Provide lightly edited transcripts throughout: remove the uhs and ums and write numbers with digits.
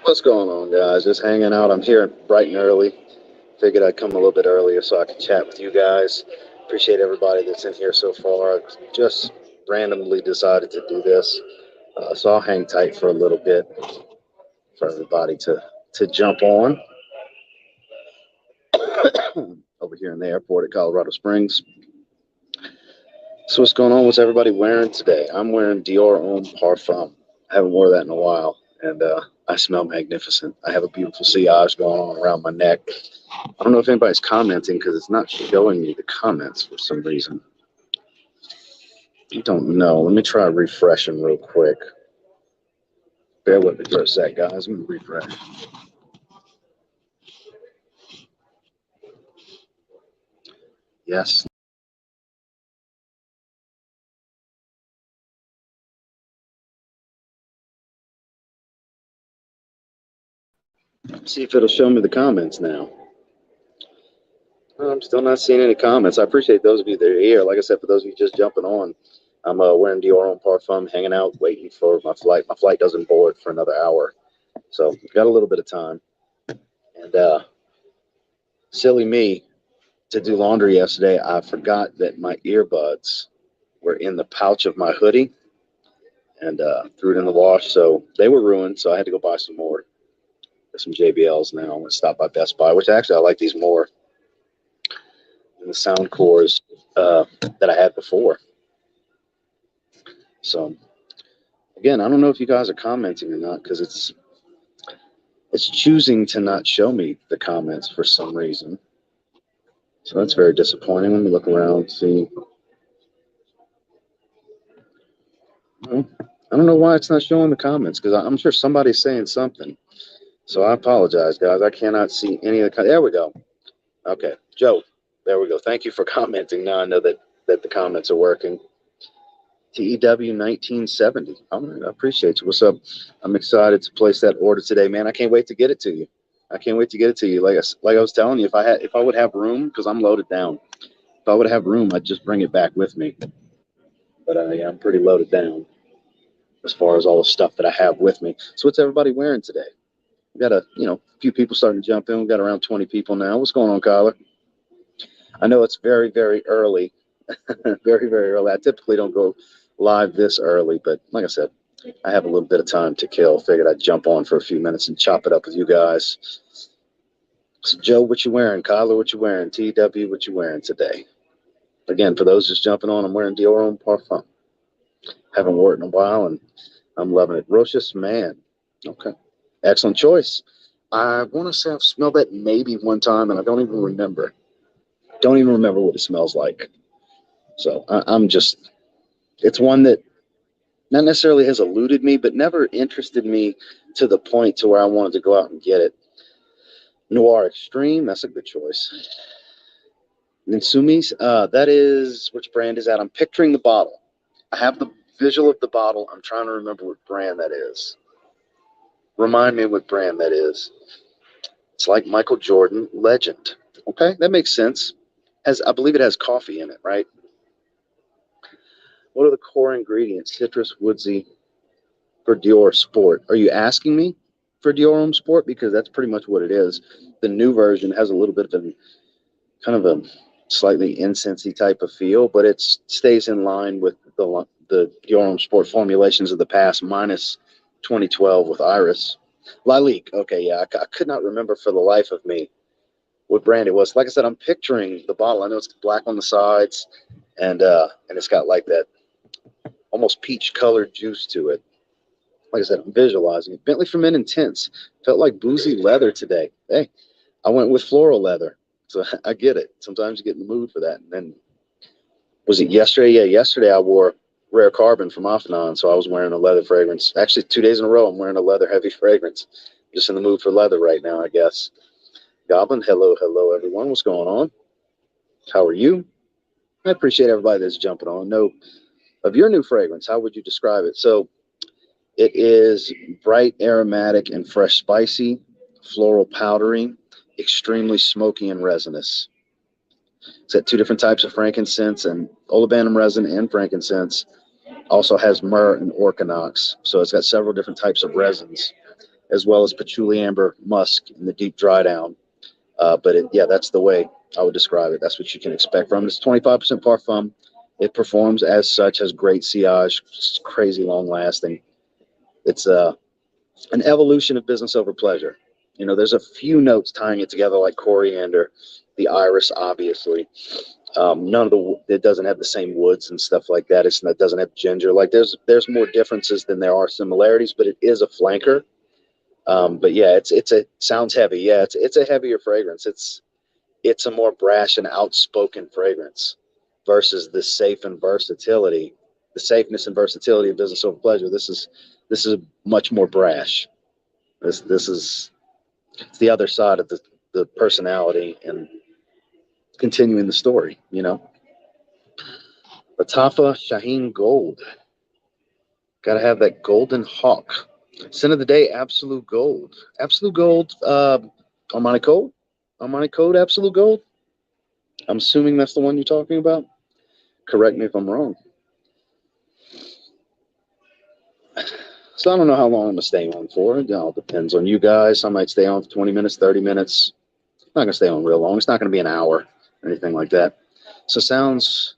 What's going on, guys? Just hanging out. I'm here bright and early. Figured I'd come a little bit earlier so I could chat with you guys. Appreciate everybody that's in here so far. I just randomly decided to do this, so I'll hang tight for a little bit for everybody to jump on over here in the airport at Colorado Springs. So what's going on? What's everybody wearing today? I'm wearing Dior Homme Parfum. I haven't worn that in a while, and I smell magnificent. I have a beautiful sillage going on around my neck. I don't know if anybody's commenting because it's not showing me the comments for some reason. I don't know. Let me try refreshing real quick. Bear with me for a sec, guys. Let me refresh. Yes. See if it'll show me the comments now. I'm still not seeing any comments. I appreciate those of you that are here. Like I said, for those of you just jumping on, I'm wearing Dior Homme Parfum, hanging out, waiting for my flight. My flight doesn't board for another hour, so got a little bit of time. And silly me, to do laundry yesterday, I forgot that my earbuds were in the pouch of my hoodie and threw it in the wash. So they were ruined. So I had to go buy some more. There's some JBLs now. I'm going to stop by Best Buy, which actually I like these more than the sound cores that I had before. So again, I don't know if you guys are commenting or not because it's choosing to not show me the comments for some reason. So that's very disappointing. Let me look around, see. Well, I don't know why it's not showing the comments because I'm sure somebody's saying something. So I apologize, guys. I cannot see any of the. There we go. Okay, Joe. There we go. Thank you for commenting. Now I know that the comments are working. TEW 1970. I appreciate you. What's up? I'm excited to place that order today, man. I can't wait to get it to you. I can't wait to get it to you. Like I was telling you, if I would have room, because I'm loaded down. If I would have room, I'd just bring it back with me. But yeah, I'm pretty loaded down as far as all the stuff that I have with me. So what's everybody wearing today? We got a few people starting to jump in. We got around 20 people now. What's going on, Kyler? I know it's very, very early. Very, very early. I typically don't go live this early, but like I said, I have a little bit of time to kill. Figured I'd jump on for a few minutes and chop it up with you guys. So Joe, what you wearing? Kyler, what you wearing? TW, what you wearing today? Again, for those just jumping on, I'm wearing Dior Homme Parfum. Haven't worn it in a while, and I'm loving it. Rocious Man. Okay. Excellent choice. I want to say I've smelled that maybe one time, and I don't even remember. Don't even remember what it smells like. So I'm just, it's one that not necessarily has eluded me, but never interested me to the point to where I wanted to go out and get it. Noir Extreme, that's a good choice. Ninsumi's, that is, which brand is that? I'm picturing the bottle. I have the visual of the bottle. I'm trying to remember what brand that is. Remind me what brand that is. It's like Michael Jordan Legend. Okay, that makes sense. I believe it has coffee in it, right? What are the core ingredients? Citrus, woodsy, for Dior Sport. Are you asking me for Dior Homme Sport? Because that's pretty much what it is. The new version has a little bit of a kind of a slightly incensey type of feel, but it stays in line with the Dior Homme Sport formulations of the past, minus 2012 with Iris. Lilac. Okay, yeah, I could not remember for the life of me what brand it was. Like I said, I'm picturing the bottle. I know it's black on the sides, and it's got like that almost peach colored juice to it. Like I said, I'm visualizing it. Bentley for Men Intense. Felt like boozy leather today. Hey, I went with floral leather. So I get it. Sometimes you get in the mood for that. And then, was it yesterday? Yeah, yesterday I wore Rare Carbon from Afnan, so I was wearing a leather fragrance. Actually, 2 days in a row, I'm wearing a leather heavy fragrance. Just in the mood for leather right now, I guess. Goblin, hello, hello, everyone. What's going on? How are you? I appreciate everybody that's jumping on. Know of your new fragrance. How would you describe it? So it is bright, aromatic, and fresh spicy, floral powdery, extremely smoky and resinous. It's got two different types of frankincense and olibanum resin and frankincense. Also has myrrh and orchinox. So it's got several different types of resins as well as patchouli, amber, musk in the deep dry down. Yeah, that's the way I would describe it. That's what you can expect from it. It's 25% parfum. It performs as such, has great sillage, it's crazy long lasting. It's an evolution of business over pleasure. You know, there's a few notes tying it together, like coriander, the iris, obviously. None of it doesn't have the same woods and stuff like that. It doesn't have ginger. Like there's more differences than there are similarities, but it is a flanker. But yeah, sounds heavy. Yeah, it's a heavier fragrance. It's a more brash and outspoken fragrance versus the safeness and versatility of business over pleasure. This is much more brash. This is it's the other side of the personality and continuing the story, you know. Latafa Shaheen Gold. Gotta have that golden hawk. Scent of the day, Absolute Gold. Absolute Gold, Armani Code? Armani Code, Absolute Gold? I'm assuming that's the one you're talking about. Correct me if I'm wrong. So I don't know how long I'm going to stay on for. It all depends on you guys. I might stay on for 20 minutes, 30 minutes. I'm not going to stay on real long. It's not going to be an hour or anything like that. So sounds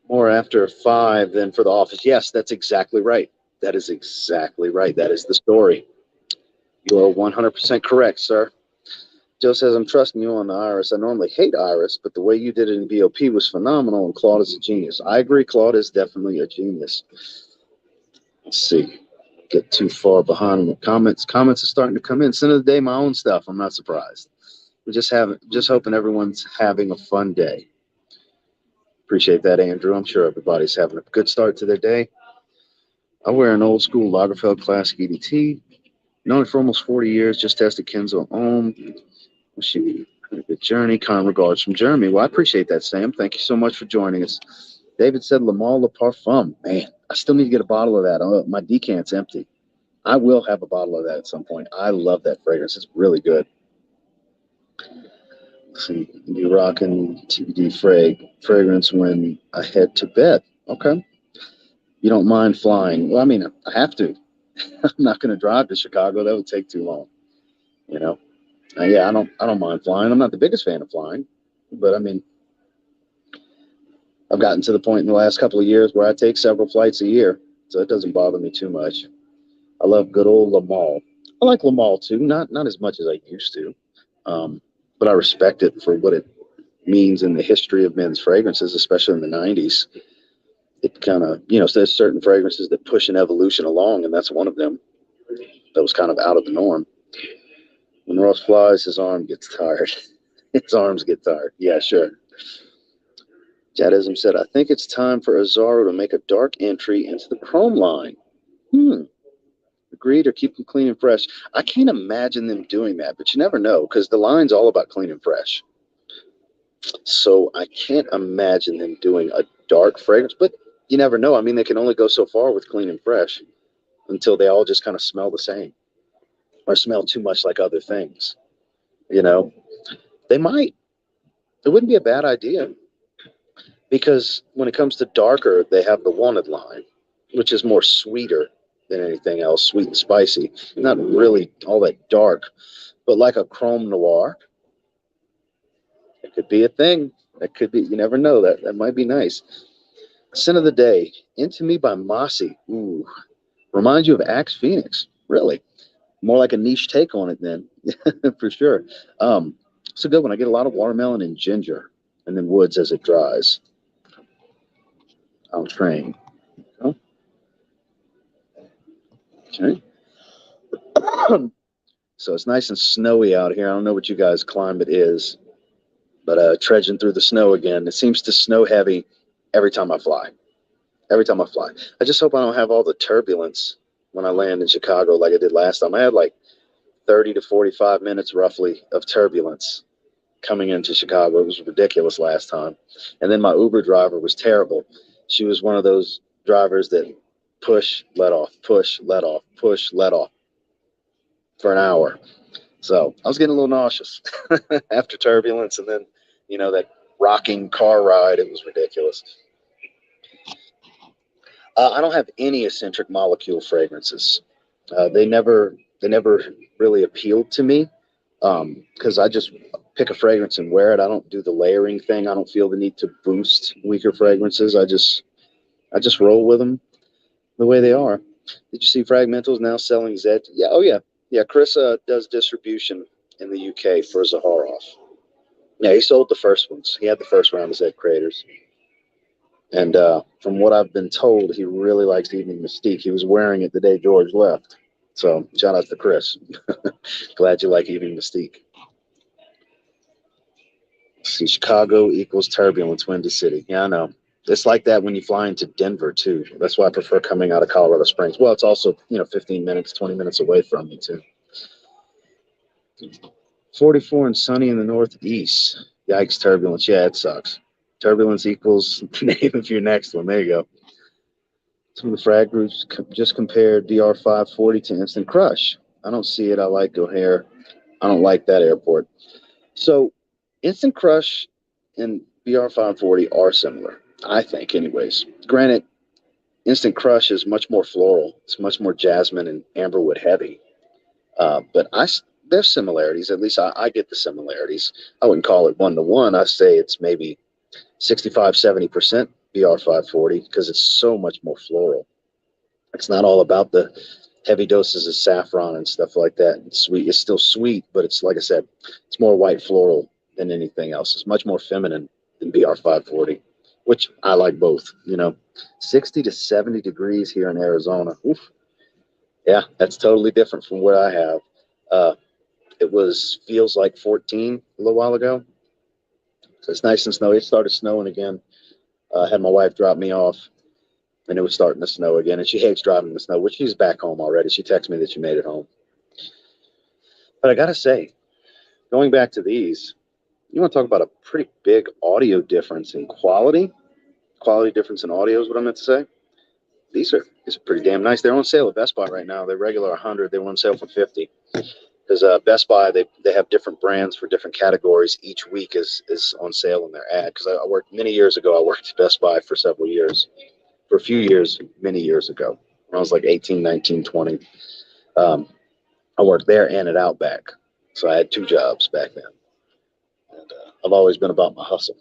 more after 5 than for the office. Yes, that's exactly right. That is exactly right. That is the story. You are 100% correct, sir. Joe says, I'm trusting you on the Iris. I normally hate Iris, but the way you did it in BOP was phenomenal, and Claude is a genius. I agree. Claude is definitely a genius. Let's see. Get too far behind the comments. Comments are starting to come in. Scent of the day, my own stuff. I'm not surprised. We're just hoping everyone's having a fun day. Appreciate that, Andrew. I'm sure everybody's having a good start to their day. I wear an old school Lagerfeld Classic EDT. Known it for almost 40 years. Just tested Kenzo Ohm. She had a good journey. Kind regards from Jeremy. Well, I appreciate that, Sam. Thank you so much for joining us. David said Le Male Le Parfum. Man, I still need to get a bottle of that. Oh, my decant's empty. I will have a bottle of that at some point. I love that fragrance. It's really good. So you rocking TBD fragrance when I head to bed. Okay. You don't mind flying. Well, I mean, I have to. I'm not going to drive to Chicago. That would take too long. You know? Yeah, I don't mind flying. I'm not the biggest fan of flying, but I mean, I've gotten to the point in the last couple of years where I take several flights a year, so it doesn't bother me too much. I love good old Le Male. I like Le Male too, not as much as I used to, but I respect it for what it means in the history of men's fragrances, especially in the 90s. It kind of, so there's certain fragrances that push an evolution along, and that's one of them. That was kind of out of the norm. When Ross flies, his arm gets tired. His arms get tired. Yeah, sure. Jadism said, I think it's time for Azaro to make a dark entry into the Chrome line. Agreed, or keep them clean and fresh. I can't imagine them doing that, but you never know, because the line's all about clean and fresh. So I can't imagine them doing a dark fragrance, but you never know. I mean, they can only go so far with clean and fresh until they all just kind of smell the same or smell too much like other things. They might. It wouldn't be a bad idea, because when it comes to darker, they have the Wanted line, which is more sweeter than anything else, sweet and spicy. Not really all that dark, but like a Chrome Noir. It could be a thing. That could be, you never know. That might be nice. Scent of the day, Into Me by Mossy. Ooh. Reminds you of Axe Phoenix. Really. More like a niche take on it then. For sure. It's a good one. I get a lot of watermelon and ginger, and then woods as it dries. I'll train. Oh. Okay. So it's nice and snowy out here. I don't know what you guys' climate is, but trudging through the snow again. It seems to snow heavy every time I fly. Every time I fly. I just hope I don't have all the turbulence when I land in Chicago like I did last time. I had like 30 to 45 minutes roughly of turbulence coming into Chicago. It was ridiculous last time. And then my Uber driver was terrible. She was one of those drivers that push, let off, push, let off, push, let off for an hour. So I was getting a little nauseous after turbulence, and then, that rocking car ride. It was ridiculous. I don't have any eccentric molecule fragrances. They never they never really appealed to me because I just pick a fragrance and wear it. I don't do the layering thing. I don't feel the need to boost weaker fragrances. I just roll with them the way they are. Did you see Fragmentals now selling Z? Yeah. Oh yeah. Yeah. Chris does distribution in the UK for Zaharoff. Yeah, he sold the first ones. He had the first round of Z Creators. And from what I've been told, he really likes Evening Mystique. He was wearing it the day George left. So shout out to Chris. Glad you like Evening Mystique. Let's see, Chicago equals turbulence, Windy City. Yeah, I know. It's like that when you fly into Denver too. That's why I prefer coming out of Colorado Springs. Well, it's also 15 minutes, 20 minutes away from me too. 44 and sunny in the northeast. Yikes, turbulence. Yeah, it sucks. Turbulence equals name of your next one. There you go. Some of the frag groups just compared DR540 to Instant Crush. I don't see it. I like O'Hare. I don't like that airport. So Instant Crush and BR540 are similar, I think, anyways. Granted, Instant Crush is much more floral. It's much more jasmine and amberwood heavy. But there's similarities. At least I get the similarities. I wouldn't call it one-to-one. I say it's maybe 65, 70% BR540 because it's so much more floral. It's not all about the heavy doses of saffron and stuff like that. It's sweet. It's still sweet, but it's, like I said, it's more white floral than anything else. It's much more feminine than BR540, which I like both. 60 to 70 degrees here in Arizona. Oof. Yeah, that's totally different from what I have. It feels like 14 a little while ago. So it's nice and snowy. It started snowing again. I had my wife drop me off, and it was starting to snow again. And she hates driving in the snow, which she's back home already. She texted me that she made it home. But I got to say, going back to these, you want to talk about a pretty big audio difference in quality difference in audio is what I meant to say. These are pretty damn nice. They're on sale at Best Buy right now. They're regular 100. They were on sale for 50. Because Best Buy, they have different brands for different categories. Each week is on sale in their ad. Because I worked many years ago. I worked at Best Buy for several years. For a few years, many years ago. When I was like 18, 19, 20. I worked there and at Outback. So I had two jobs back then. And I've always been about my hustle,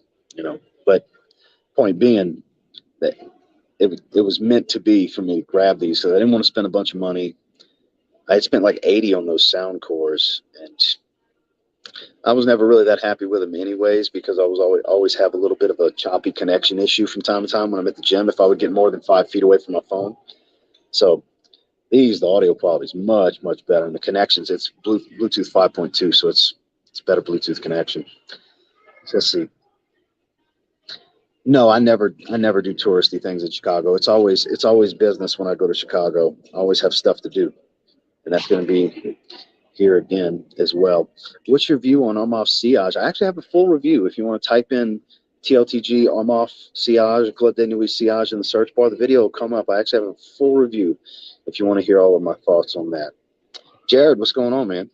But point being that it was meant to be for me to grab these. So I didn't want to spend a bunch of money. I had spent like 80 on those sound cores, and I was never really that happy with them anyways, because I was always have a little bit of a choppy connection issue from time to time when I'm at the gym if I would get more than 5 feet away from my phone. So the audio quality is much, much better. And the connections, it's Bluetooth 5.2, so it's better Bluetooth connection. So let's see. No, I never do touristy things in Chicago. It's always business when I go to Chicago. I always have stuff to do. And that's going to be here again as well. What's your view on Armaf Sillage? I actually have a full review. If you want to type in Tltg Armaf Sillage, Club de Nuit Sillage in the search bar, the video will come up. I actually have a full review if you want to hear all of my thoughts on that. Jared, what's going on, man?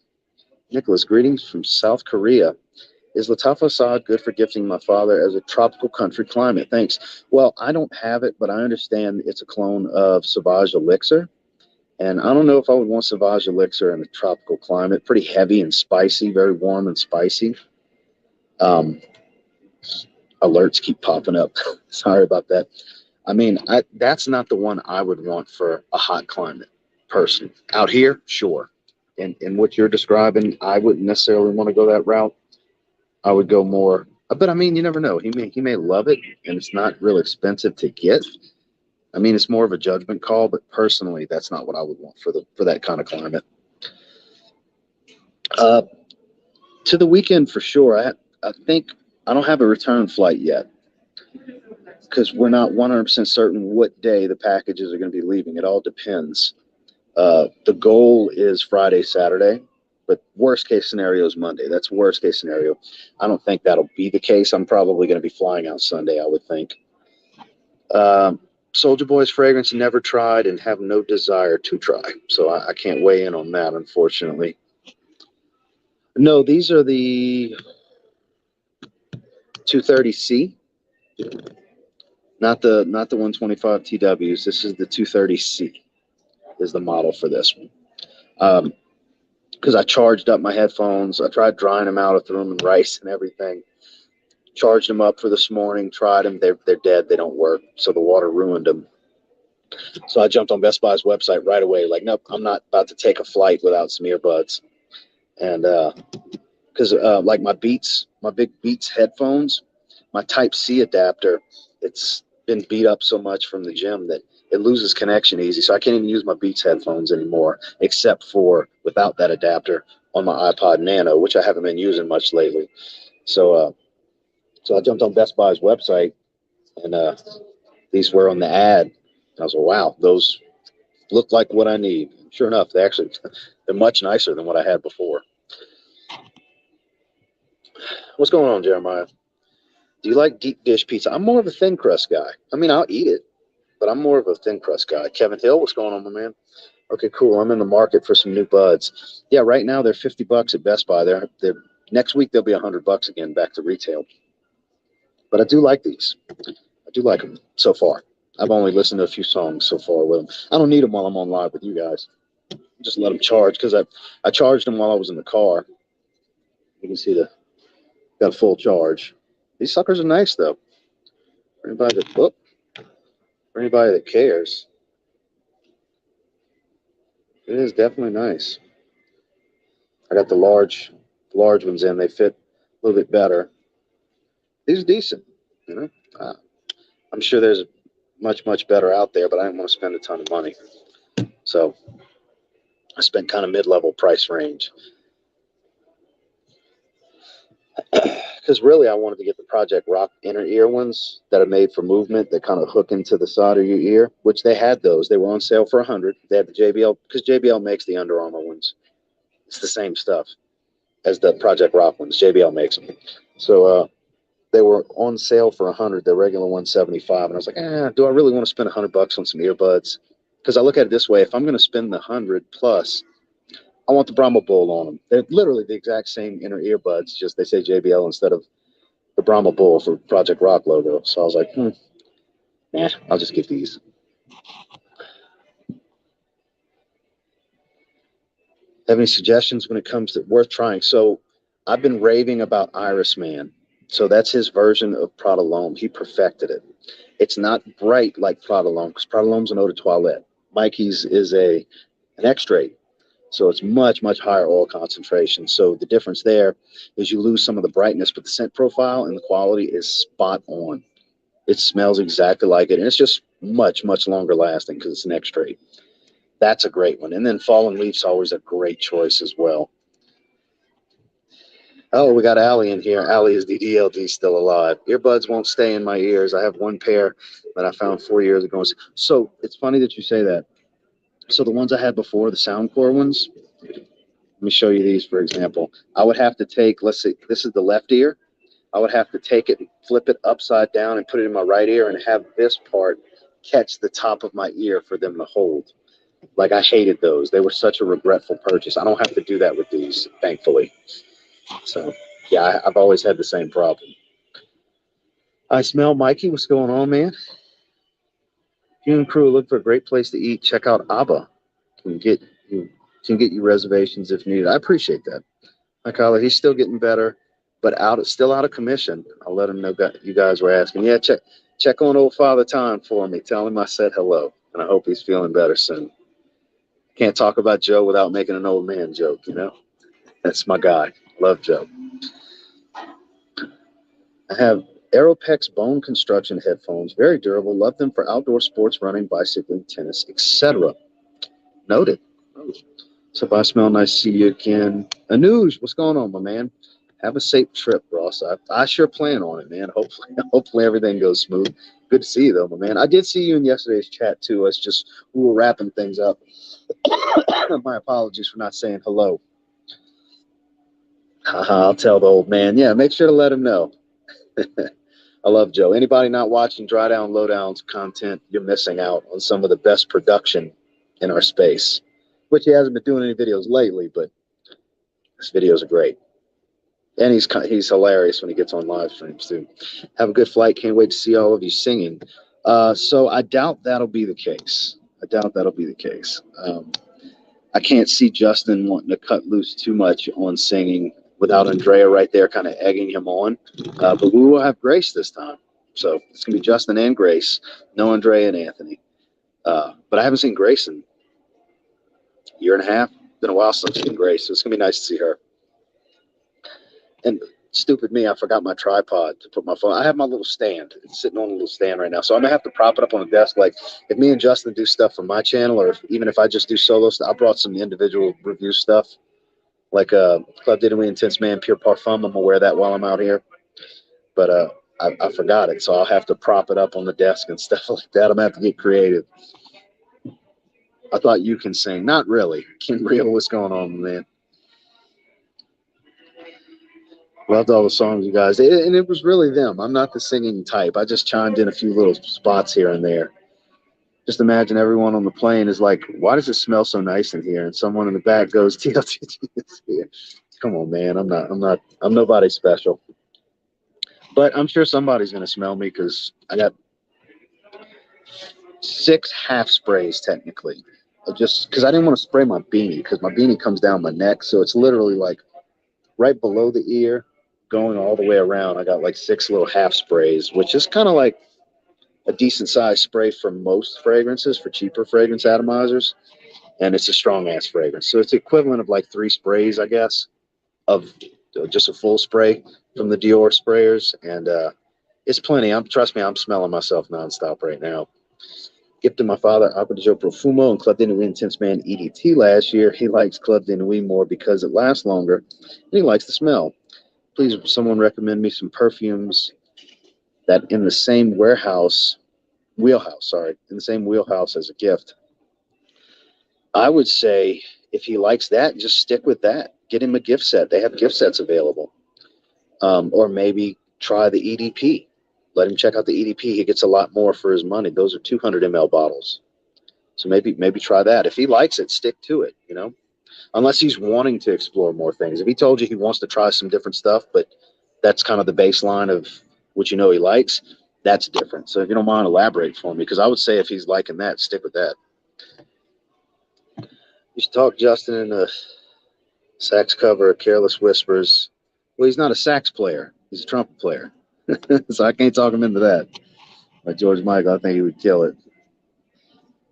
Nicholas, greetings from South Korea. Is Latafa Assad good for gifting my father as a tropical country climate? Thanks. Well, I don't have it, but I understand it's a clone of Sauvage Elixir. And I don't know if I would want Sauvage Elixir in a tropical climate. Pretty heavy and spicy, very warm and spicy. Alerts keep popping up. Sorry about that. I mean, that's not the one I would want for a hot climate, personally. Out here, sure. In what you're describing, I wouldn't necessarily want to go that route. I would go more, but I mean, you never know. He may love it, and it's not real expensive to get. I mean, it's more of a judgment call, but personally, that's not what I would want for that kind of climate. To the weekend for sure. I think I don't have a return flight yet because we're not 100% certain what day the packages are going to be leaving. It all depends. The goal is Friday, Saturday, but worst case scenario is Monday. That's worst case scenario. I don't think that'll be the case. I'm probably going to be flying out Sunday, I would think. Soldier Boy's fragrance never tried and have no desire to try. So I can't weigh in on that, unfortunately. No, these are the 230C, not the 125 TWs. This is the 230C is the model for this one. because I charged up my headphones. I tried drying them out. I threw them in rice and everything. Charged them up for this morning. Tried them. They're dead. They don't work. So the water ruined them. So I jumped on Best Buy's website right away. Like, nope, I'm not about to take a flight without some earbuds. And because like my big Beats headphones, my Type C adapter, it's been beat up so much from the gym that it loses connection easy. So I can't even use my Beats headphones anymore, except for without that adapter on my iPod Nano, which I haven't been using much lately. So so I jumped on Best Buy's website, and these were on the ad. I was like, wow, those look like what I need. Sure enough, they're much nicer than what I had before. What's going on, Jeremiah? Do you like deep dish pizza? I'm more of a thin crust guy. I mean, I'll eat it, but I'm more of a thin crust guy. Kevin Hill, what's going on, my man? Okay, cool. I'm in the market for some new buds. Yeah, right now they're $50 at Best Buy. They're next week they'll be $100 again, back to retail. But I do like these. I do like them so far. I've only listened to a few songs so far with them. I don't need them while I'm on live with you guys. Just let them charge, because I charged them while I was in the car. You can see got a full charge. These suckers are nice though. For anybody that cares, it is definitely nice. I got the large ones in. They fit a little bit better. These are decent. You know, I'm sure there's much better out there, but I didn't want to spend a ton of money, so I spent kind of mid-level price range. Because really, I wanted to get the Project Rock inner ear ones that are made for movement that kind of hook into the side of your ear, which they had those. They were on sale for $100. They had the JBL, because JBL makes the Under Armour ones. It's the same stuff as the Project Rock ones. JBL makes them. So they were on sale for $100. The regular 175, and I was like, do I really want to spend $100 on some earbuds? Because I look at it this way: if I'm going to spend the 100 plus, I want the Brahma Bull on them. They're literally the exact same inner earbuds, just they say JBL instead of the Brahma Bull for Project Rock logo. So I was like, I'll just get these. Have any suggestions when it comes to worth trying? So I've been raving about Iris Man. So that's his version of Prodalome. He perfected it. It's not bright like Prodalome, because Prodalome's an eau de toilette. Mikey's is an extrait. So it's much higher oil concentration. So the difference there is you lose some of the brightness, but the scent profile and the quality is spot on. It smells exactly like it, and it's just much longer lasting because it's an extrait. That's a great one. And then Fallen Leaf's always a great choice as well. Oh, we got Allie in here. Allie, is the DLD still alive? Earbuds won't stay in my ears. I have one pair that I found 4 years ago. So it's funny that you say that. So the ones I had before, the Soundcore ones, let me show you these, for example. I would have to take, let's see, this is the left ear. I would have to take it and flip it upside down and put it in my right ear and have this part catch the top of my ear for them to hold. Like, I hated those. They were such a regretful purchase. I don't have to do that with these, thankfully. So, yeah, I've always had the same problem. I smell Mikey. What's going on, man? You and crew look for a great place to eat. Check out Abba. Can get you reservations if needed. I appreciate that. My colleague, he's still getting better, but still out of commission. I'll let him know that you guys were asking. Yeah, check on old Father Time for me. Tell him I said hello, and I hope he's feeling better soon. Can't talk about Joe without making an old man joke, you know? That's my guy. Love Joe. I have Aeropex bone construction headphones. Very durable. Love them for outdoor sports, running, bicycling, tennis, etc. Noted. So if I smell nice, see you again. Anuj, what's going on, my man? Have a safe trip, Ross. I sure plan on it, man. Hopefully everything goes smooth. Good to see you, though, my man. I did see you in yesterday's chat, too. It's just we were wrapping things up. My apologies for not saying hello. I'll tell the old man. Yeah, make sure to let him know. I love Joe. Anybody not watching Dry Down Lowdown's content, you're missing out on some of the best production in our space, which he hasn't been doing any videos lately, but his videos are great. And he's hilarious when he gets on live streams, too. Have a good flight. Can't wait to see all of you singing. So I doubt that'll be the case. I can't see Justin wanting to cut loose too much on singing without Andrea right there kind of egging him on. But we will have Grace this time. So it's going to be Justin and Grace, no Andrea and Anthony. But I haven't seen Grace in a year and a half. It's been a while since I've seen Grace, so it's going to be nice to see her. And stupid me, I forgot my tripod to put my phone. I have my little stand. It's sitting on a little stand right now. So I'm going to have to prop it up on a desk. Like if me and Justin do stuff for my channel, or even if I just do solo stuff, I brought some individual review stuff. Like Club Didn't We Intense Man Pure Parfum. I'm going to wear that while I'm out here. But I forgot it. So I'll have to prop it up on the desk and stuff like that. I'm going to have to get creative. I thought you can sing. Not really. Ken Real, what's going on, man? Loved all the songs, you guys. And it was really them. I'm not the singing type. I just chimed in a few little spots here and there. Just imagine everyone on the plane is like, why does it smell so nice in here? And someone in the back goes, Tltg is here. Come on, man. I'm nobody special. But I'm sure somebody's going to smell me because I got 6 half sprays technically. Just because I didn't want to spray my beanie because my beanie comes down my neck. So it's literally like right below the ear going all the way around. I got like 6 little half sprays, which is kind of like a decent size spray for most fragrances, for cheaper fragrance atomizers. And it's a strong ass fragrance. So it's equivalent of like 3 sprays, I guess, of just a full spray from the Dior sprayers. And it's plenty. Trust me, I'm smelling myself nonstop right now. Gifted my father Acqua di Gio Profumo and Club de Nuit Intense Man EDT last year. He likes Club de Nuit more because it lasts longer and he likes the smell. Please, someone recommend me some perfumes that in the same wheelhouse as a gift. I would say if he likes that, just stick with that. Get him a gift set. They have gift sets available. Or maybe try the EDP. Let him check out the EDP. He gets a lot more for his money. Those are 200 ml bottles. So maybe try that. If he likes it, stick to it, you know, unless he's wanting to explore more things. If he told you he wants to try some different stuff, but that's kind of the baseline of what you know he likes, that's different. So if you don't mind, elaborate for me, because I would say if he's liking that, stick with that. You should talk Justin in a sax cover of Careless Whispers. Well, he's not a sax player. He's a trumpet player. So I can't talk him into that. Like George Michael, I think he would kill it.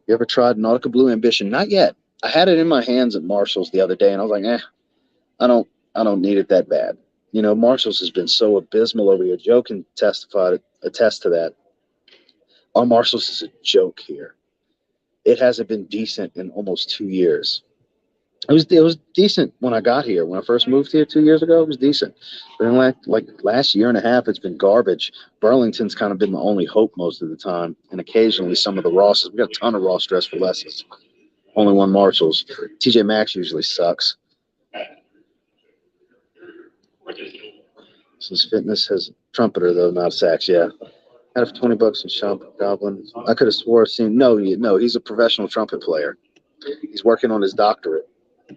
You ever tried Nautica Blue Ambition? Not yet. I had it in my hands at Marshall's the other day, and I was like, I don't need it that bad. You know, Marshall's has been so abysmal over here. Joe can attest to that. Our Marshall's is a joke here. It hasn't been decent in almost 2 years. It was decent when I got here. When I first moved here 2 years ago, it was decent. But in like last year and a half, it's been garbage. Burlington's kind of been the only hope most of the time, and occasionally some of the Rosses. We got a ton of Ross Dress for Lesses. Only one Marshalls. TJ Maxx usually sucks. Since Fitness has trumpeter though, not sax. Yeah, out of $20 in Shop Goblin. I could have swore I've seen. No, he's a professional trumpet player. He's working on his doctorate.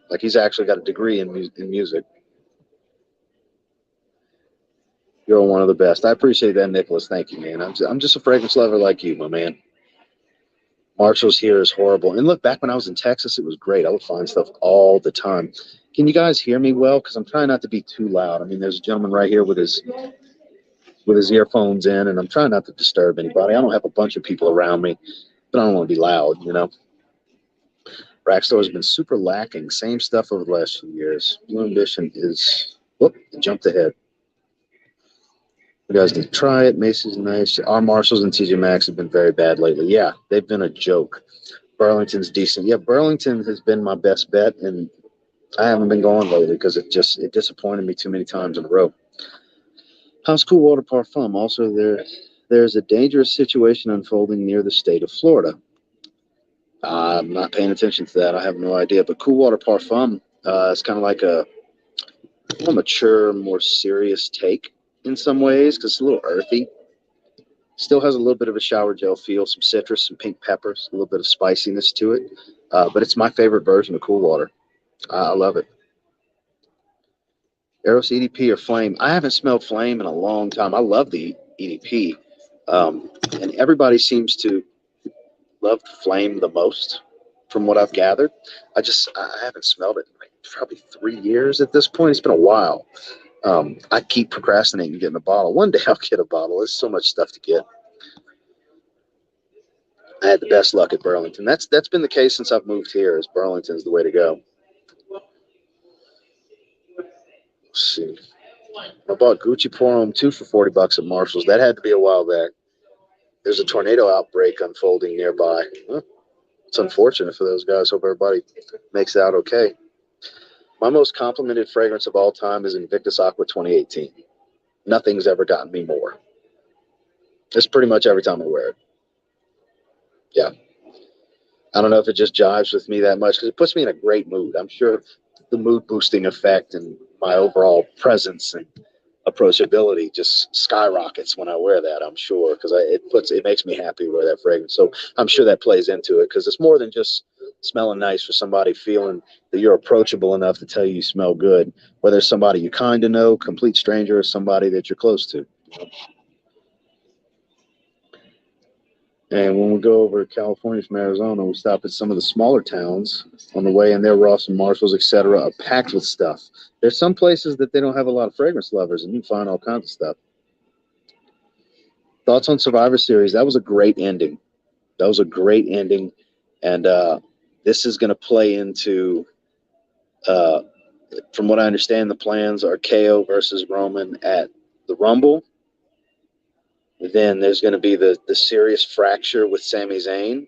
Like he's actually got a degree in music. You're one of the best. I appreciate that, Nicholas. Thank you, man. I'm just a fragrance lover like you, my man. Marshall's here is horrible. And look, back when I was in Texas, it was great. I would find stuff all the time. Can you guys hear me well? Because I'm trying not to be too loud. I mean, there's a gentleman right here with his earphones in, and I'm trying not to disturb anybody. I don't have a bunch of people around me, but I don't want to be loud, you know. Rack Store has been super lacking. Same stuff over the last few years. Blue Ambition is, whoop, it jumped ahead. You guys need to try it. Macy's nice. Our Marshalls and TJ Maxx have been very bad lately. Yeah, they've been a joke. Burlington's decent. Yeah, Burlington has been my best bet, and I haven't been going lately because it disappointed me too many times in a row. How's Cool Water Parfum? Also, there's a dangerous situation unfolding near the state of Florida. I'm not paying attention to that. I have no idea. But Cool Water Parfum is kind of like a more mature, more serious take in some ways because it's a little earthy. Still has a little bit of a shower gel feel, some citrus, some pink peppers, a little bit of spiciness to it. But it's my favorite version of Cool Water. I love it. Eros EDP or Flame? I haven't smelled Flame in a long time. I love the EDP. And everybody seems to love Flame the most. from what I've gathered. I haven't smelled it in like probably 3 years at this point. It's been a while. I keep procrastinating getting a bottle. One day I'll get a bottle. There's so much stuff to get. I had the best luck at Burlington. That's been the case since I've moved here. Is Burlington's the way to go. Let's see. I bought Gucci Pour Homme 2 for $40 at Marshall's. That had to be a while back. There's a tornado outbreak unfolding nearby. Huh. It's unfortunate for those guys. Hope everybody makes it out okay. My most complimented fragrance of all time is Invictus Aqua 2018. Nothing's ever gotten me more. It's pretty much every time I wear it. Yeah. I don't know if it just jives with me that much because it puts me in a great mood. I'm sure the mood boosting effect and my overall presence and approachability just skyrockets when I wear that, I'm sure, because it makes me happy to wear that fragrance. So I'm sure that plays into it because it's more than just smelling nice for somebody feeling that you're approachable enough to tell you smell good, whether it's somebody you kind of know, complete stranger, or somebody that you're close to. And when we go over to California from Arizona, we stop at some of the smaller towns on the way in there. Ross and Marshalls, etc., are packed with stuff. There's some places that they don't have a lot of fragrance lovers, and you can find all kinds of stuff. Thoughts on Survivor Series? That was a great ending. And this is going to play into, from what I understand, the plans are KO versus Roman at the Rumble. Then there's going to be the serious fracture with Sami Zayn,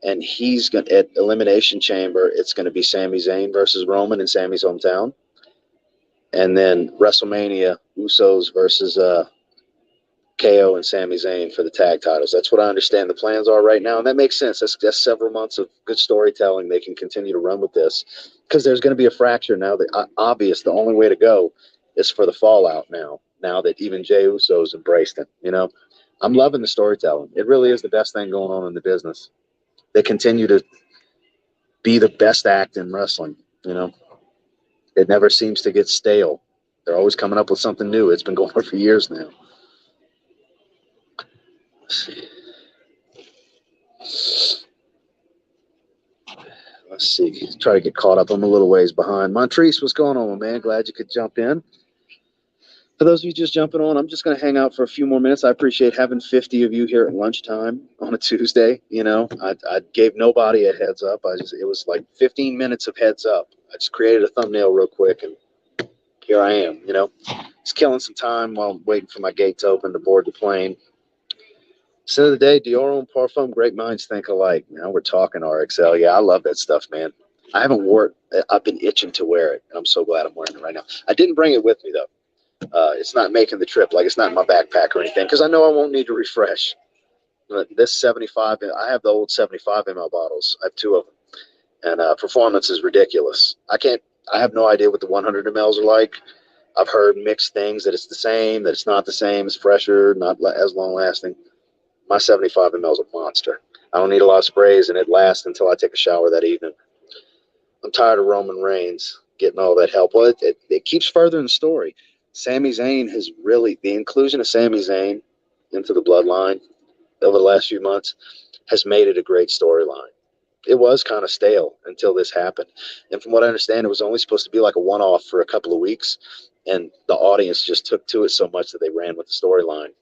and he's going at Elimination Chamber. It's going to be Sami Zayn versus Roman in Sami's hometown, and then WrestleMania Usos versus KO and Sami Zayn for the tag titles. That's what I understand the plans are right now, and that makes sense. That's several months of good storytelling. They can continue to run with this because there's going to be a fracture now. That obvious. The only way to go is for the fallout now. Now that even Jey Uso's embraced it, I'm loving the storytelling. It really is the best thing going on in the business. They continue to be the best act in wrestling. It never seems to get stale. They're always coming up with something new. It's been going on for years now. Let's see. Try to get caught up. I'm a little ways behind. Montrese, what's going on, man? Glad you could jump in. For those of you just jumping on, I'm just going to hang out for a few more minutes. I appreciate having 50 of you here at lunchtime on a Tuesday. I gave nobody a heads up. It was like 15 minutes of heads up. I just created a thumbnail real quick, and here I am, just killing some time while I'm waiting for my gate to open to board the plane. So of the day, Dior and Parfum, great minds think alike. Now we're talking RXL. Yeah, I love that stuff, man. I haven't worn it. I've been itching to wear it, and I'm so glad I'm wearing it right now. I didn't bring it with me, though. It's not making the trip. Like, it's not in my backpack or anything because I know I won't need to refresh. But this 75, I have the old 75 ml bottles. I have 2 of them. And performance is ridiculous. I have no idea what the 100 mls are like. I've heard mixed things that it's the same, that it's not the same, it's fresher, not as long lasting. My 75 ml is a monster. I don't need a lot of sprays, and it lasts until I take a shower that evening. I'm tired of Roman Reigns getting all that help. Well, it keeps furthering the story. Sami Zayn the inclusion of Sami Zayn into the bloodline over the last few months has made it a great storyline. It was kind of stale until this happened. And from what I understand, it was only supposed to be like a one-off for a couple of weeks, and the audience just took to it so much that they ran with the storyline.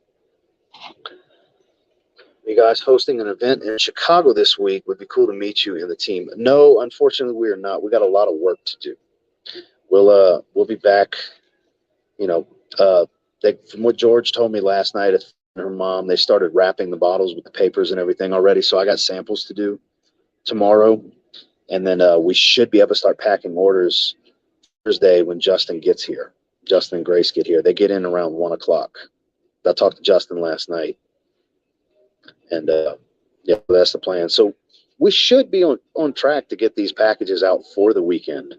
You guys hosting an event in Chicago this week. Would be cool to meet you and the team. No, unfortunately, we are not. We got a lot of work to do. We'll be back. From what George told me last night, her mom, they started wrapping the bottles with the papers and everything already. So I got samples to do tomorrow, and then we should be able to start packing orders Thursday when Justin gets here. Justin and Grace get here. They get in around 1 o'clock. I talked to Justin last night, and that's the plan. So we should be on track to get these packages out for the weekend.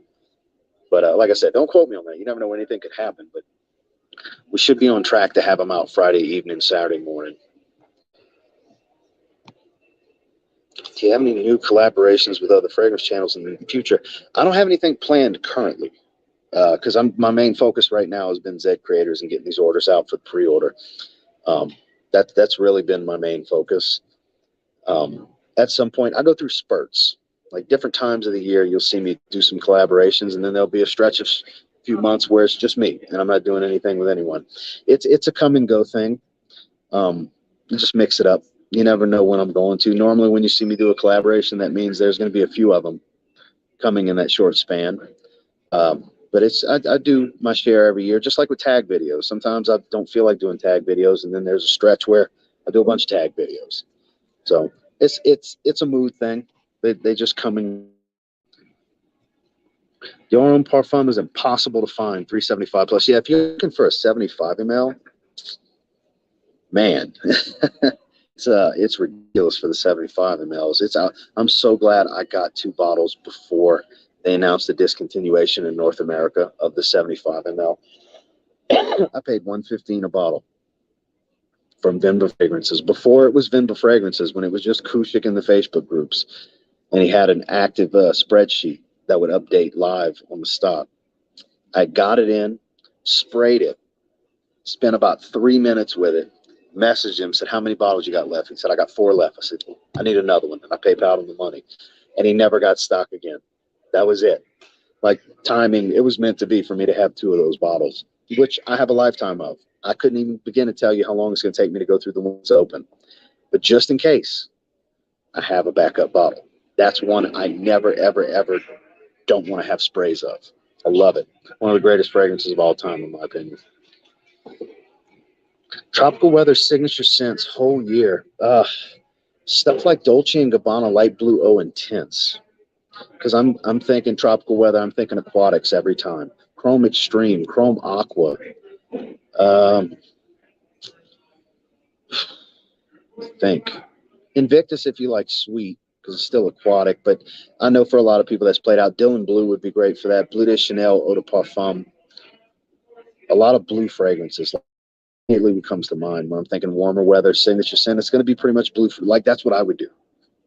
But like I said, don't quote me on that. You never know when anything could happen, but we should be on track to have them out Friday evening, Saturday morning. Do you have any new collaborations with other fragrance channels in the future? I don't have anything planned currently because my main focus right now has been Zed Creators and getting these orders out for the pre-order. That's really been my main focus. At some point, I go through spurts. Like different times of the year, you'll see me do some collaborations, and then there'll be a stretch of a few months where it's just me and I'm not doing anything with anyone. It's a come and go thing. You just mix it up. You never know when I'm going to. Normally, when you see me do a collaboration, that means there's going to be a few of them coming in that short span. But I do my share every year, just like with tag videos. Sometimes I don't feel like doing tag videos, and then there's a stretch where I do a bunch of tag videos. So it's a mood thing. They just come in. Your own parfum is impossible to find. 375 plus. Yeah, if you're looking for a 75 ml, man, it's ridiculous for the 75 mls. It's out. I'm so glad I got 2 bottles before they announced the discontinuation in North America of the 75 ml. I paid $115 a bottle from Vinva Fragrances before it was Vinva Fragrances, when it was just Kushik in the Facebook groups, and he had an active spreadsheet that would update live on the stock. I got it in, sprayed it, spent about 3 minutes with it, messaged him, said, how many bottles you got left? He said, I got 4 left. I said, I need another one. And I PayPal'd him the money. And he never got stock again. That was it. Like timing, it was meant to be for me to have 2 of those bottles, which I have a lifetime of. I couldn't even begin to tell you how long it's going to take me to go through the ones open. But just in case, I have a backup bottle. That's one I never, ever, ever don't want to have sprays of. I love it. One of the greatest fragrances of all time, in my opinion. Tropical weather signature scents whole year. Stuff like Dolce & Gabbana Light Blue O Intense. Because I'm thinking tropical weather, I'm thinking aquatics every time. Chrome Extreme, Chrome Aqua. Think Invictus if you like sweet, because it's still aquatic. But I know for a lot of people that's played out. Dylan Blue would be great for that. Bleu de Chanel, Eau de Parfum. A lot of blue fragrances. Immediately comes to mind when I'm thinking warmer weather, signature scent. It's going to be pretty much blue. Like that's what I would do.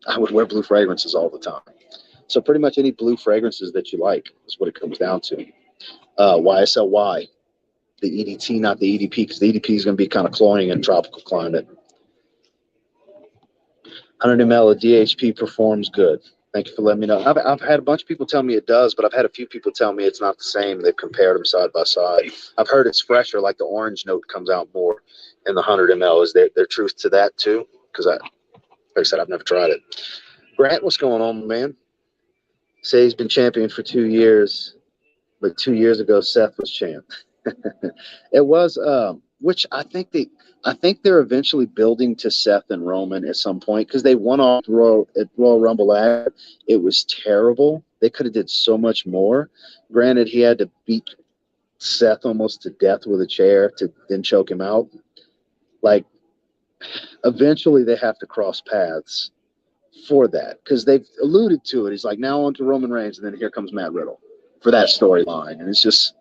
I would wear blue fragrances all the time. So pretty much any blue fragrances that you like is what it comes down to. YSLY, the EDT, not the EDP, because the EDP is going to be kind of cloying in tropical climate. 100 ml of DHP performs good. Thank you for letting me know. I've had a bunch of people tell me it does, but I've had a few people tell me it's not the same. They've compared them side by side. I've heard it's fresher, like the orange note comes out more in the 100 ml. Is there truth to that too? Because like I said, I've never tried it. Grant, what's going on, man? Say he's been champion for 2 years, but 2 years ago Seth was champ. It was, which I think they're eventually building to Seth and Roman at some point, because they won off at Royal Rumble. It was terrible. They could have did so much more. Granted, he had to beat Seth almost to death with a chair to then choke him out. Like, eventually they have to cross paths for that, because they've alluded to it. He's like, now on to Roman Reigns, and then here comes Matt Riddle for that storyline. And it's just,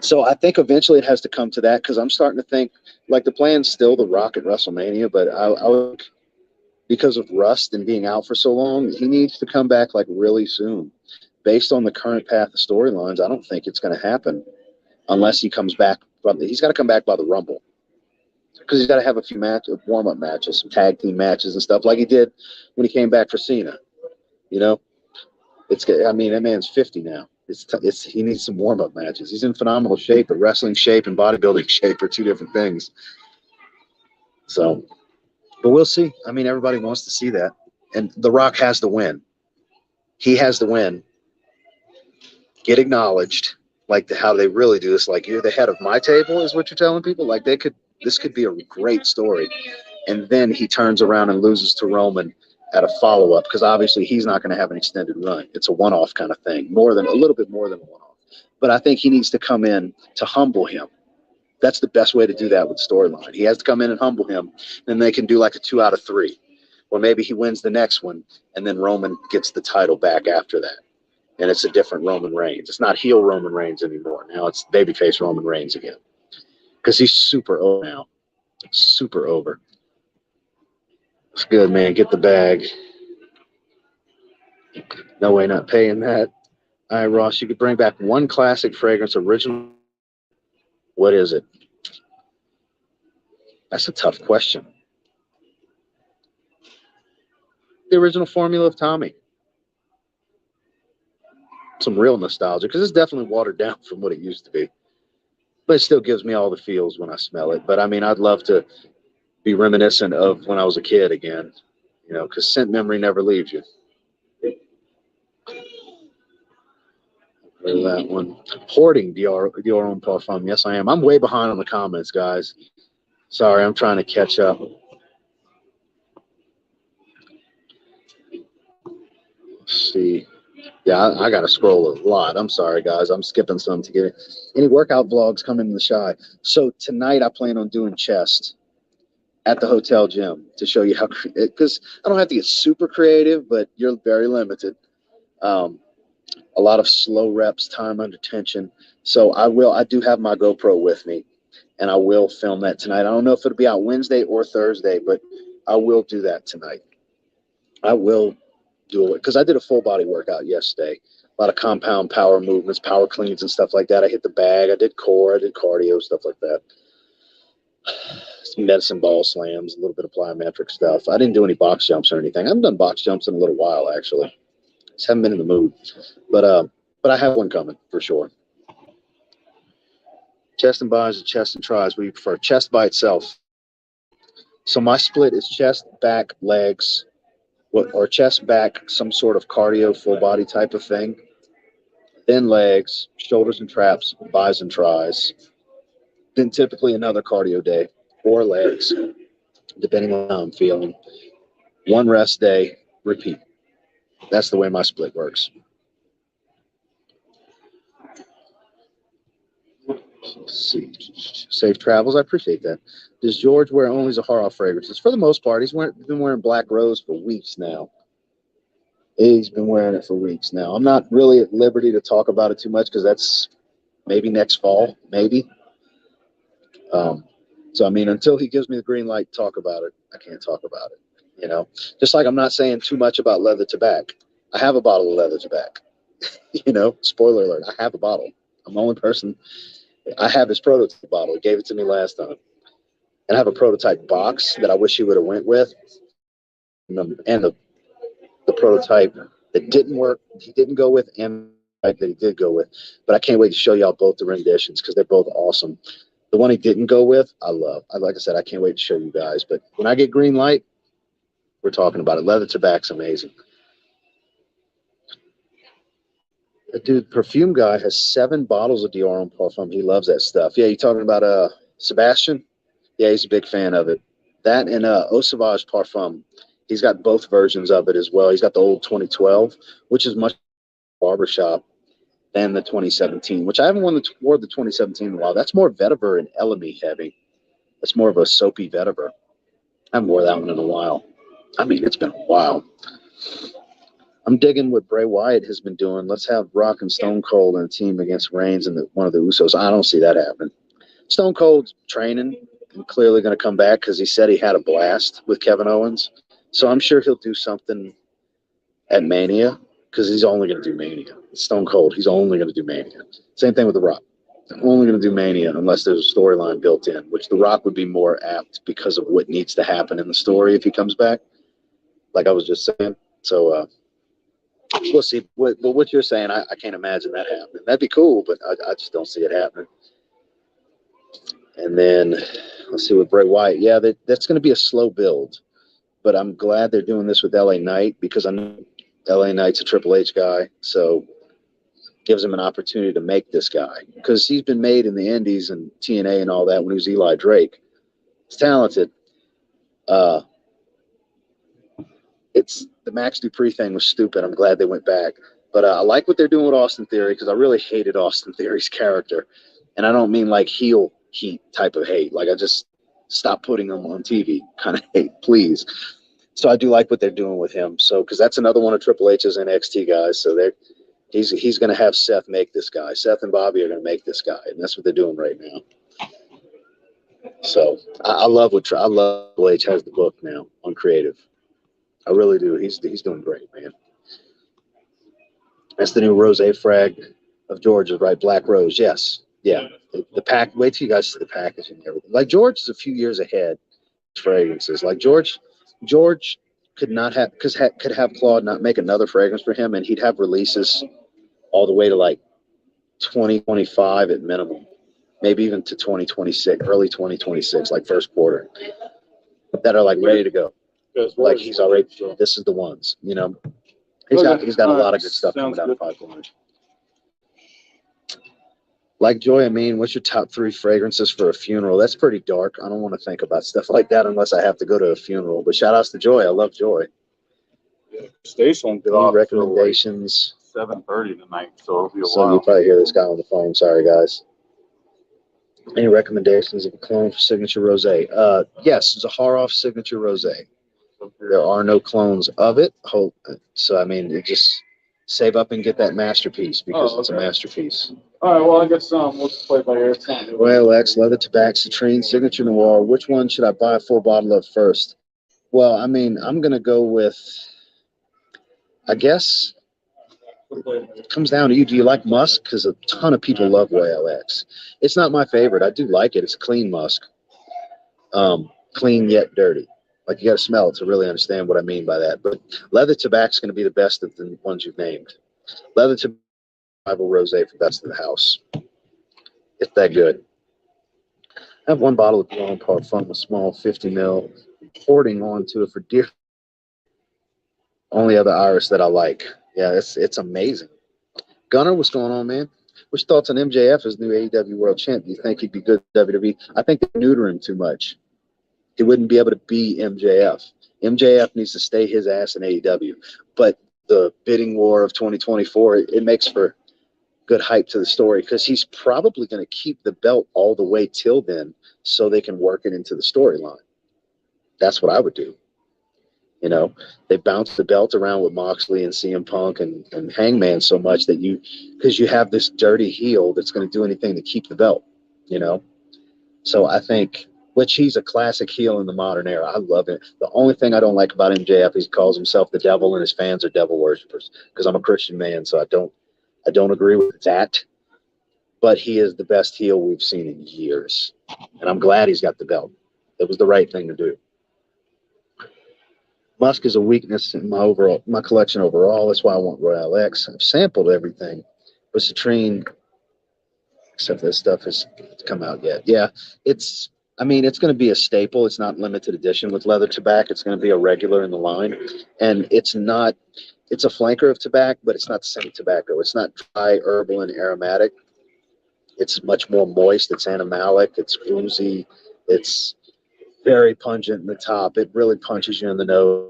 so I think eventually it has to come to that, because I'm starting to think like the plan's still The Rock at WrestleMania, but I would, because of rust and being out for so long, he needs to come back like really soon. Based on the current path of storylines, I don't think it's going to happen unless he comes back. He's got to come back by the Rumble, because he's got to have a few warm-up matches, some tag team matches and stuff like he did when he came back for Cena. You know, I mean, that man's 50 now. He needs some warm-up matches. He's in phenomenal shape, but wrestling shape and bodybuilding shape are 2 different things. So, but we'll see. I mean, everybody wants to see that. And The Rock has to win. He has to win. Get acknowledged. Like how they really do this. Like, you're the head of my table is what you're telling people. Like this could be a great story. And then he turns around and loses to Roman at a follow-up, because obviously he's not going to have an extended run. It's a one-off kind of thing, a little bit more than a one-off. But I think he needs to come in to humble him. That's the best way to do that with storyline. He has to come in and humble him, and they can do like a 2 out of 3. Or maybe he wins the next one, and then Roman gets the title back after that. And it's a different Roman Reigns. It's not heel Roman Reigns anymore. Now it's babyface Roman Reigns again. Because he's super over now. Super over. It's good, man. Get the bag. No way not paying that. All right, Ross, you could bring back one classic fragrance, original. What is it? That's a tough question. The original formula of Tommy. some real nostalgia, because it's definitely watered down from what it used to be. But it still gives me all the feels when I smell it. But I mean, I'd love to be reminiscent of when I was a kid again, you know, because scent memory never leaves you. That one. Hoarding Dior Homme Parfum. Yes, I am. I'm way behind on the comments, guys. Sorry, I'm trying to catch up. Let's see. Yeah, I got to scroll a lot. I'm sorry, guys. I'm skipping some to get it. Any workout vlogs coming in the shy. So tonight I plan on doing chest at the hotel gym to show you how, because I don't have to get super creative, but you're very limited. A lot of slow reps, time under tension. So I do have my GoPro with me, and I will film that tonight. I don't know if it'll be out Wednesday or Thursday, but I will do that tonight. I will do it because I did a full body workout yesterday. A lot of compound power movements, power cleans, and stuff like that. I hit the bag. I did core. I did cardio, stuff like that. Some medicine ball slams, a little bit of plyometric stuff. I didn't do any box jumps or anything. I haven't done box jumps in a little while, actually. Just haven't been in the mood. But I have one coming for sure. Chest and buys or chest and tries. What do you prefer? Chest by itself. So my split is chest, back, legs, or chest, back, some sort of cardio, full body type of thing. Then legs, shoulders and traps, buys and tries. Then typically another cardio day or legs, depending on how I'm feeling. One rest day, repeat. That's the way my split works. Let's see. Safe travels. I appreciate that. Does George wear only Zaharoff fragrances? For the most part, he's been wearing Black Rose for weeks now. He's been wearing it for weeks now. I'm not really at liberty to talk about it too much because that's maybe next fall, maybe. So, I mean, until he gives me the green light to talk about it, I can't talk about it. You know, just like I'm not saying too much about leather tobacco. I have a bottle of leather tobacco. You know, spoiler alert, I have a bottle. I'm the only person. I have his prototype bottle. He gave it to me last time. And I have a prototype box that I wish he would have went with. And the prototype that didn't work, he didn't go with, and that he did go with. But I can't wait to show y'all both the renditions because they're both awesome. The one he didn't go with, I love. Like I said, I can't wait to show you guys. But when I get green light, we're talking about it. Leather tobacco's amazing. The dude, perfume guy, has 7 bottles of Dior Homme Parfum. He loves that stuff. Yeah, you talking about Sebastian? Yeah, he's a big fan of it. That and Eau Sauvage Parfum. He's got both versions of it as well. He's got the old 2012, which is much barbershop, than the 2017, which I haven't wore the 2017 in a while. That's more vetiver and elemi heavy. That's more of a soapy vetiver. I haven't wore that one in a while. I mean, it's been a while. I'm digging what Bray Wyatt has been doing. Let's have Rock and Stone Cold in a team against Reigns and one of the Usos. I don't see that happening. Stone Cold's training and clearly going to come back because he said he had a blast with Kevin Owens. So I'm sure he'll do something at Mania because he's only going to do Mania. Stone Cold, he's only going to do Mania. Same thing with The Rock. They're only going to do Mania unless there's a storyline built in, which The Rock would be more apt because of what needs to happen in the story if he comes back, like I was just saying. So we'll see. What you're saying, I can't imagine that happening. That'd be cool, but I just don't see it happening. And then let's see with Bray Wyatt. Yeah, that's going to be a slow build, but I'm glad they're doing this with LA Knight because I know LA Knight's a Triple H guy, so gives him an opportunity to make this guy because he's been made in the Indies and TNA and all that when he was Eli Drake. He's talented. It's the Max Dupree thing was stupid. I'm glad they went back, but I like what they're doing with Austin Theory because I really hated Austin Theory's character, and I don't mean like heel heat type of hate. Like I just stop putting him on TV kind of hate, please. So I do like what they're doing with him. So because that's another one of Triple H's NXT guys. So he's going to have Seth make this guy. Seth and Bobby are going to make this guy, and that's what they're doing right now. So I love Triple H has the book now on creative. I really do. He's doing great, man. That's the new Rose frag of George's, right? Black Rose, yes, yeah. The pack. Wait till you guys see the packaging and everything. Like George is a few years ahead. Fragrances like George could not have could have Claude not make another fragrance for him, and he'd have releases all the way to like 2025 at minimum, maybe even to 2026, early 2026, like first quarter, that are like ready to go. Like he's already, this is the ones, you know. He's got a lot of good stuff coming down the pipeline. Like Joy, I mean, what's your top 3 fragrances for a funeral? That's pretty dark. I don't want to think about stuff like that unless I have to go to a funeral. But shout outs to Joy. I love Joy. Yeah, station Any recommendations? 7:30 tonight, so it'll be a So while. you probably hear this guy on the phone. Sorry, guys. Any recommendations of a clone for Signature Rosé? Yes, Zaharoff Signature Rosé. There are no clones of it. So, I mean, it just save up and get that masterpiece because it's a masterpiece. All right, well, I guess we'll just play by ear. Royal X, Leather Tobacco, Citrine, Signature Noir. Which one should I buy a full bottle of first? Well, I mean, I'm going to go with, I guess, it comes down to you. Do you like musk? Because a ton of people love Royal X. It's not my favorite. I do like it. It's clean musk. Clean yet dirty. Like, you got to smell it to really understand what I mean by that. But Leather Tobacco is going to be the best of the ones you've named. Leather Tobacco, Rival Rosé for best of the house. It's that good. I have one bottle of Blanc Parfum, a small 50 ml, hoarding onto it for dear. Only other Iris that I like. Yeah, it's amazing. Gunner, what's going on, man? What's your thoughts on MJF as new AEW World Champ? Do you think he'd be good at WWE? I think they neuter him too much. He wouldn't be able to be MJF. MJF needs to stay his ass in AEW. But the bidding war of 2024, it makes for good hype to the story because he's probably going to keep the belt all the way till then so they can work it into the storyline. That's what I would do. You know, they bounce the belt around with Moxley and CM Punk and Hangman so much that because you have this dirty heel that's going to do anything to keep the belt, you know? So I think, which he's a classic heel in the modern era. I love it. The only thing I don't like about MJF is he calls himself the devil and his fans are devil worshippers because I'm a Christian man, so I don't agree with that. But he is the best heel we've seen in years. And I'm glad he's got the belt. It was the right thing to do. Musk is a weakness in my collection overall. That's why I want Royal X. I've sampled everything, but Citrine, except this stuff has come out yet. Yeah, it's going to be a staple. It's not limited edition with Leather Tobacco. It's going to be a regular in the line, and it's a flanker of tobacco, but it's not the same tobacco. It's not dry, herbal, and aromatic. It's much more moist. It's animalic. It's boozy. It's very pungent in the top. It really punches you in the nose.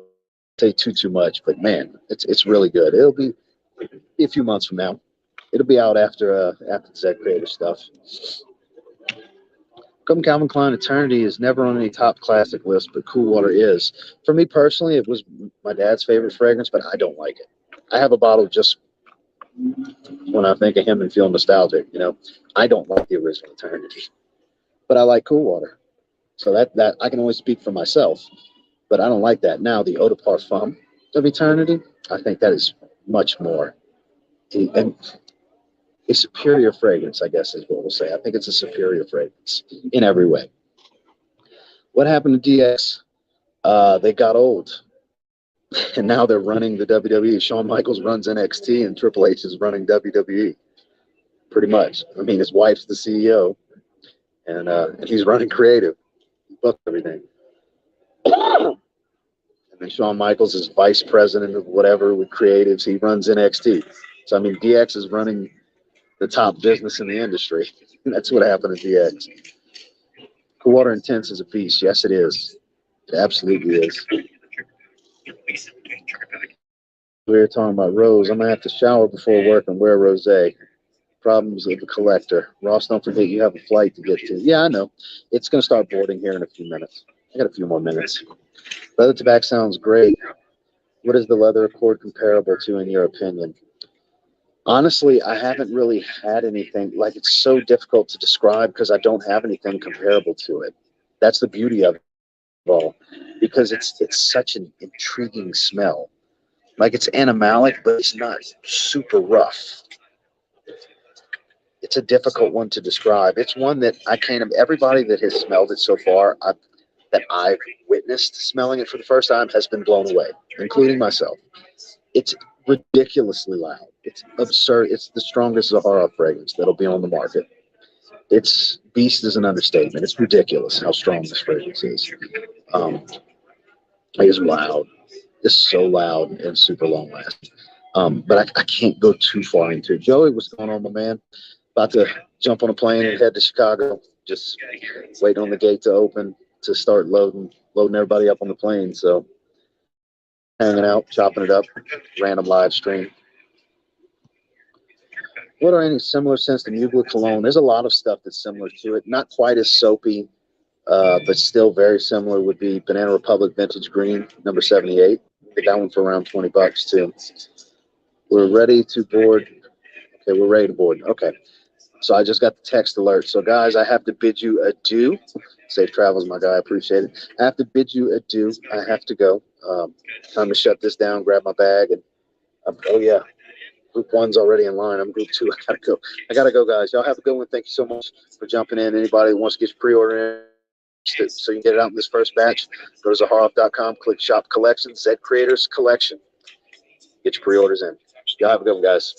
Say too much, but man, it's really good. It'll be a few months from now. It'll be out after the Zed Creator stuff. Come Calvin Klein Eternity is never on any top classic list, but Cool Water is. For me personally, it was my dad's favorite fragrance, but I don't like it. I have a bottle just when I think of him and feel nostalgic. You know, I don't like the original Eternity, but I like Cool Water. So that I can only speak for myself, but I don't like that. Now the Eau de Parfum of Eternity, I think that is much more a superior fragrance, I guess is what we'll say. I think it's a superior fragrance in every way. What happened to DX? They got old, and now they're running the WWE. Shawn Michaels runs NXT, and Triple H is running WWE. Pretty much. I mean, his wife's the CEO, and he's running creative. He booked everything. And then Shawn Michaels is vice president of whatever with creatives. He runs NXT. So, I mean, DX is running the top business in the industry. That's what happened to DX. Cool Water Intense is a beast. Yes, it is. It absolutely is. We were talking about Rose. I'm going to have to shower before work and wear rosé. Problems of the collector. Ross, don't forget you have a flight to get to. Yeah, I know. It's going to start boarding here in a few minutes. I got a few more minutes. Leather Tobacco sounds great. What is the Leather Accord comparable to in your opinion? Honestly, I haven't really had anything. Like, it's so difficult to describe because I don't have anything comparable to it. That's the beauty of it all, because it's such an intriguing smell. Like, it's animalic, but it's not super rough. It's a difficult one to describe. It's one that I can't. Everybody that has smelled it so far, that I've witnessed smelling it for the first time, has been blown away, including myself. It's ridiculously loud. It's absurd. It's the strongest Zaharoff fragrance that'll be on the market. It's beast is an understatement. It's ridiculous how strong this fragrance is. It is loud. It's so loud and super long lasting. But I can't go too far into it. Joey, what's going on, my man? About to jump on a plane and head to Chicago. Just waiting on the gate to open to start loading everybody up on the plane. So hanging out, chopping it up, random live stream. What are any similar scents to Mugler Cologne? There's a lot of stuff that's similar to it. Not quite as soapy, but still very similar would be Banana Republic Vintage Green, number 78. Get that one for around $20 too. We're ready to board. Okay, we're ready to board. Okay. So I just got the text alert. So guys, I have to bid you adieu. Safe travels, my guy. I appreciate it. I have to bid you adieu. I have to go. Time to shut this down, grab my bag, and oh yeah, Group 1's already in line. I'm Group 2. I gotta go, guys. Y'all have a good one. Thank you so much for jumping in. Anybody who wants to get your pre-order in, so you can get it out in this first batch, go to Zaharoff.com, click Shop Collection, Z Creators Collection. Get your pre-orders in. Y'all have a good one, guys.